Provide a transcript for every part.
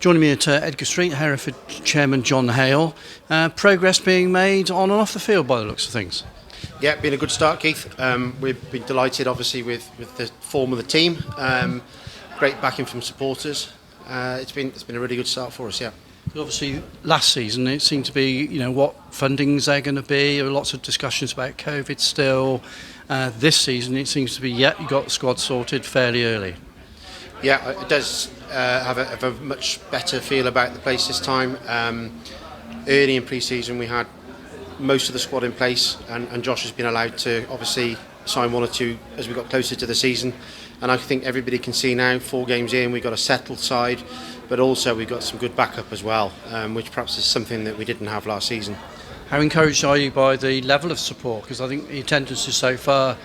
Joining me at Edgar Street, Hereford Chairman John Hale. Progress being made on and off the field by the looks of things. Yeah, been a good start, Keith. We've been delighted, obviously, with the form of the team. Great backing from supporters. It's been a really good start for us. Yeah. Obviously, last season it seemed to be, what fundings they're going to be. There were lots of discussions about COVID still. This season it seems to be, you got the squad sorted fairly early. Yeah, it does have a much better feel about the place this time. Early in pre-season we had most of the squad in place, and Josh has been allowed to obviously sign one or two as we got closer to the season. And I think everybody can see now, 4 games in, we've got a settled side, but also we've got some good backup as well, which perhaps is something that we didn't have last season. How encouraged are you by the level of support? Because I think the attendance is so far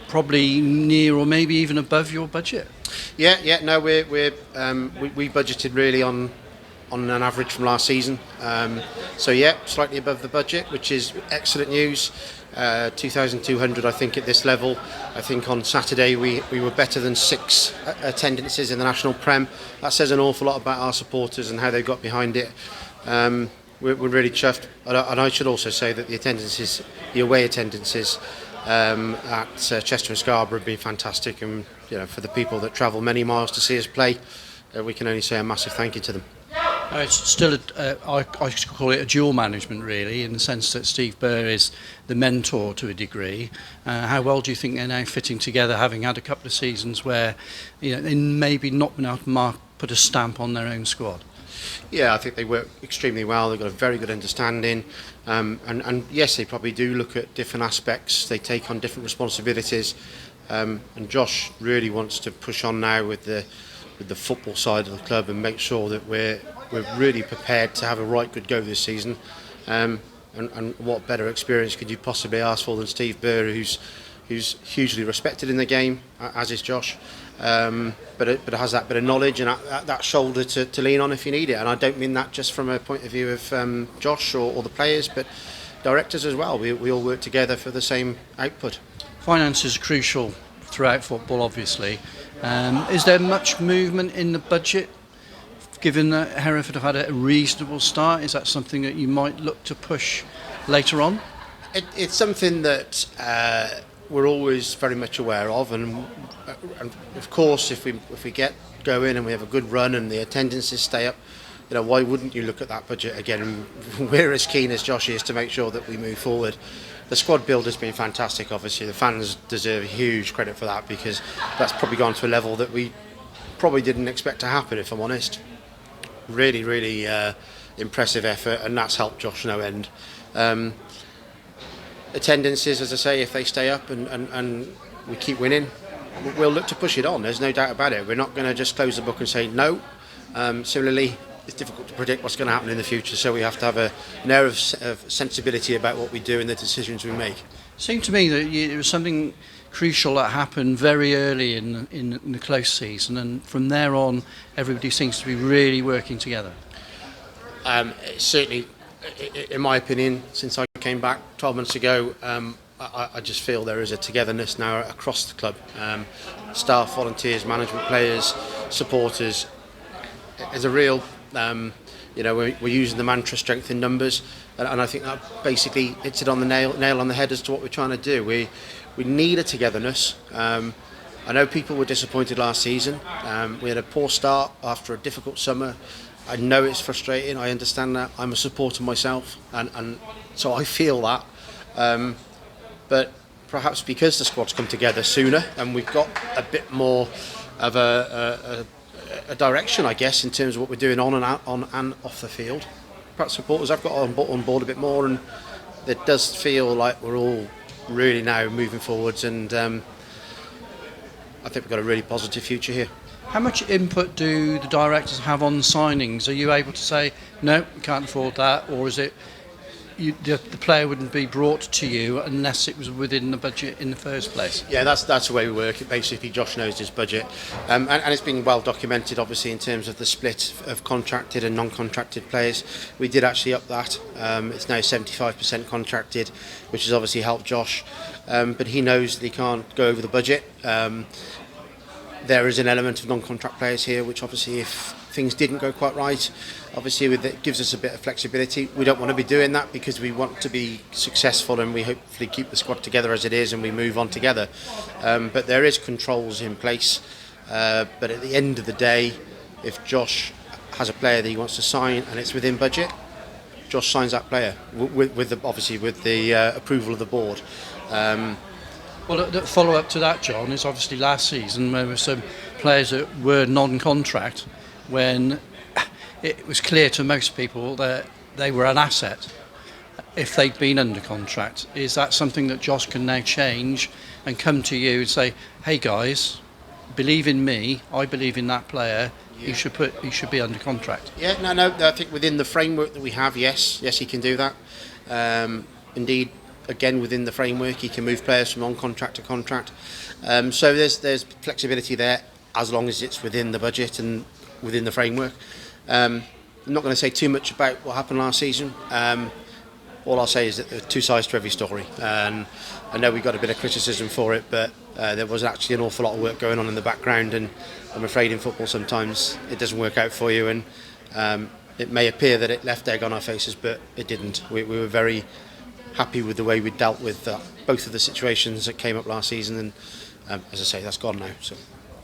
probably near or maybe even above your budget. Yeah. No, we budgeted really on an average from last season. So yeah, slightly above the budget, which is excellent news. 2,200, I think, at this level. I think on Saturday we were better than 6 attendances in the National Prem. That says an awful lot about our supporters and how they got behind it. We're really chuffed. And I should also say that the away attendances at Chester and Scarborough have been fantastic, and for the people that travel many miles to see us play, we can only say a massive thank you to them. It's still, I call it a dual management really, in the sense that Steve Burr is the mentor to a degree. How well do you think they're now fitting together, having had a couple of seasons where they maybe not been able to put a stamp on their own squad? Yeah, I think they work extremely well. They've got a very good understanding, and yes, they probably do look at different aspects. They take on different responsibilities, and Josh really wants to push on now with the football side of the club and make sure that we're really prepared to have a right good go this season. And what better experience could you possibly ask for than Steve Burr, who's hugely respected in the game, as is Josh, but has that bit of knowledge and that shoulder to lean on if you need it. And I don't mean that just from a point of view of Josh or the players, but directors as well. We all work together for the same output. Finance is crucial throughout football, obviously. Is there much movement in the budget, given that Hereford have had a reasonable start? Is that something that you might look to push later on? It's something that we're always very much aware of, and of course if we get going and we have a good run and the attendances stay up, why wouldn't you look at that budget again? And we're as keen as Josh is to make sure that we move forward. The squad build has been fantastic. Obviously the fans deserve huge credit for that, because that's probably gone to a level that we probably didn't expect to happen, if I'm honest. Really impressive effort, and that's helped Josh no end. Attendances, as I say, if they stay up and we keep winning, we'll look to push it on. There's no doubt about it. We're not going to just close the book and say no. Similarly, it's difficult to predict what's going to happen in the future, so we have to have an air of sensibility about what we do and the decisions we make. It seemed to me that it was something crucial that happened very early in the close season, and from there on everybody seems to be really working together. Certainly, in my opinion, since I came back 12 months ago, I just feel there is a togetherness now across the club. Staff, volunteers, management, players, supporters. There's a real, we're using the mantra strength in numbers, and I think that basically hits it on the nail on the head as to what we're trying to do. We need a togetherness. I know people were disappointed last season. We had a poor start after a difficult summer. I know it's frustrating. I understand that. I'm a supporter myself, and so I feel that. But perhaps because the squad's come together sooner and we've got a bit more of a direction, I guess, in terms of what we're doing on and off the field, perhaps supporters have got on board a bit more, and it does feel like we're all really now moving forwards, and I think we've got a really positive future here. How much input do the directors have on signings? Are you able to say, no, we can't afford that, or is it the player wouldn't be brought to you unless it was within the budget in the first place? Yeah, that's the way we work. Basically, Josh knows his budget, and it's been well documented, obviously, in terms of the split of contracted and non-contracted players. We did actually up that. It's now 75% contracted, which has obviously helped Josh, but he knows that he can't go over the budget. There is an element of non-contract players here, which obviously, if things didn't go quite right. Obviously, it gives us a bit of flexibility. We don't want to be doing that because we want to be successful and we hopefully keep the squad together as it is and we move on together. But there is controls in place. But at the end of the day, if Josh has a player that he wants to sign and it's within budget, Josh signs that player obviously with the approval of the board. Well, the follow-up to that, John, is obviously last season there were some players that were non-contract when it was clear to most people that they were an asset if they'd been under contract. Is that something that Josh can now change and come to you and say, hey guys, believe in me, I believe in that player, he should be under contract? Yeah, no, I think within the framework that we have, yes, he can do that. Indeed, again, within the framework, he can move players from on contract to contract. So there's flexibility there as long as it's within the budget and within the framework. I'm not going to say too much about what happened last season. All I'll say is that there are two sides to every story. And I know we got a bit of criticism for it, but there was actually an awful lot of work going on in the background, and I'm afraid in football sometimes it doesn't work out for you, and it may appear that it left egg on our faces, but it didn't. We were very happy with the way we dealt with both of the situations that came up last season, and as I say, that's gone now. So.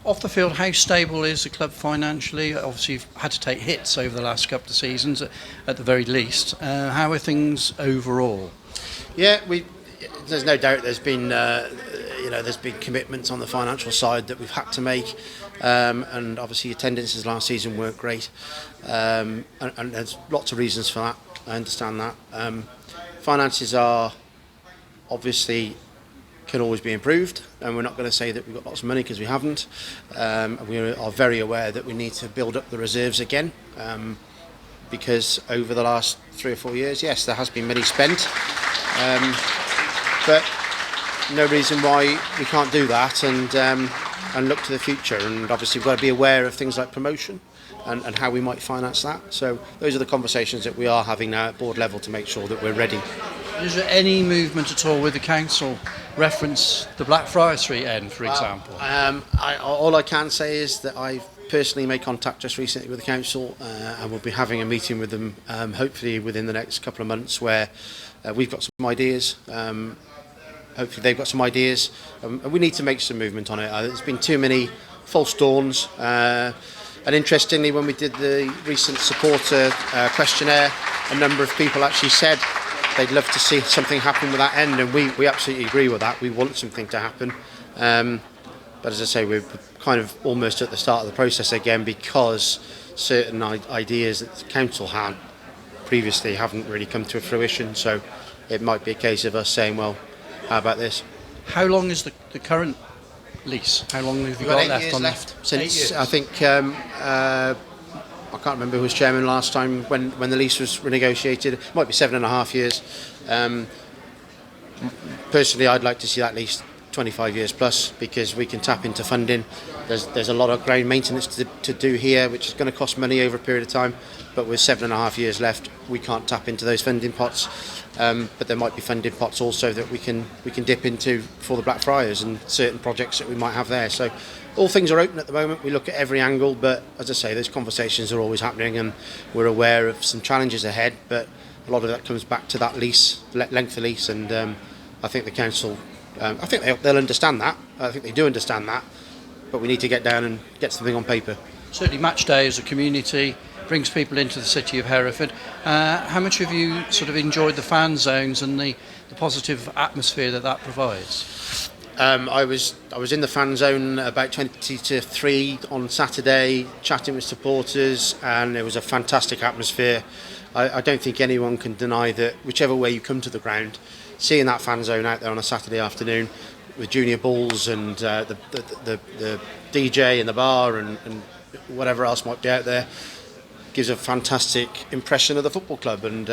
Off the field, how stable is the club financially? Obviously, you've had to take hits over the last couple of seasons, at the very least. How are things overall? Yeah, there's no doubt there's been commitments on the financial side that we've had to make, and obviously attendances last season weren't great, and there's lots of reasons for that. I understand that. Finances are obviously can always be improved, and we're not going to say that we've got lots of money because we haven't. We are very aware that we need to build up the reserves again, because over the last 3 or 4 years, yes, there has been money spent, but no reason why we can't do that and look to the future. And obviously we've got to be aware of things like promotion and how we might finance that. So those are the conversations that we are having now at board level to make sure that we're ready. Is there any movement at all with the council reference the Blackfriars Street end, for example? All I can say is that I've personally made contact just recently with the council, and we'll be having a meeting with them hopefully within the next couple of months, where we've got some ideas. Hopefully they've got some ideas, and we need to make some movement on it. There's been too many false dawns, and interestingly, when we did the recent supporter questionnaire, a number of people actually said they'd love to see something happen with that end, and we absolutely agree with that. We want something to happen, but as I say, we're kind of almost at the start of the process again, because certain ideas that the council had previously haven't really come to fruition. So it might be a case of us saying, well, how about this? How long is the current lease? How long have you got left on left? that? Since I think I can't remember who was chairman last time when the lease was renegotiated. It might be 7.5 years. Personally, I'd like to see that lease 25 years plus, because we can tap into funding. There's a lot of ground maintenance to do here, which is going to cost money over a period of time. But with 7.5 years left, we can't tap into those funding pots. But there might be funding pots also that we can dip into for the Blackfriars and certain projects that we might have there. So all things are open at the moment. We look at every angle, but as I say, those conversations are always happening, and we're aware of some challenges ahead. But a lot of that comes back to that lease, length of lease, and I think the council, I think they'll understand that. I think they do understand that, but we need to get down and get something on paper. Certainly, match day as a community brings people into the city of Hereford. How much have you sort of enjoyed the fan zones and the positive atmosphere that provides? I was in the fan zone about 20 to 3 on Saturday, chatting with supporters, and it was a fantastic atmosphere. I don't think anyone can deny that whichever way you come to the ground, seeing that fan zone out there on a Saturday afternoon with junior balls and the DJ and the bar and whatever else might be out there, gives a fantastic impression of the football club. And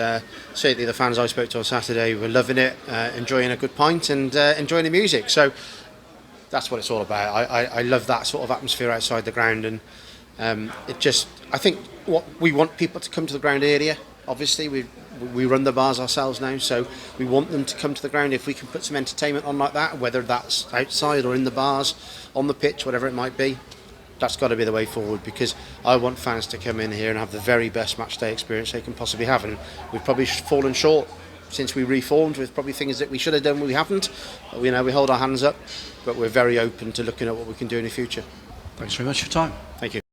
certainly the fans I spoke to on Saturday were loving it, enjoying a good pint and enjoying the music. So that's what it's all about. I love that sort of atmosphere outside the ground, and I think what we want people to come to the ground earlier. Obviously we run the bars ourselves now, so we want them to come to the ground. If we can put some entertainment on like that, whether that's outside or in the bars, on the pitch, whatever it might be, That's got to be the way forward, because I want fans to come in here and have the very best match day experience they can possibly have, and we've probably fallen short since we reformed with probably things that we should have done we haven't. We hold our hands up, but we're very open to looking at what we can do in the future. Thanks very much for your time. Thank you.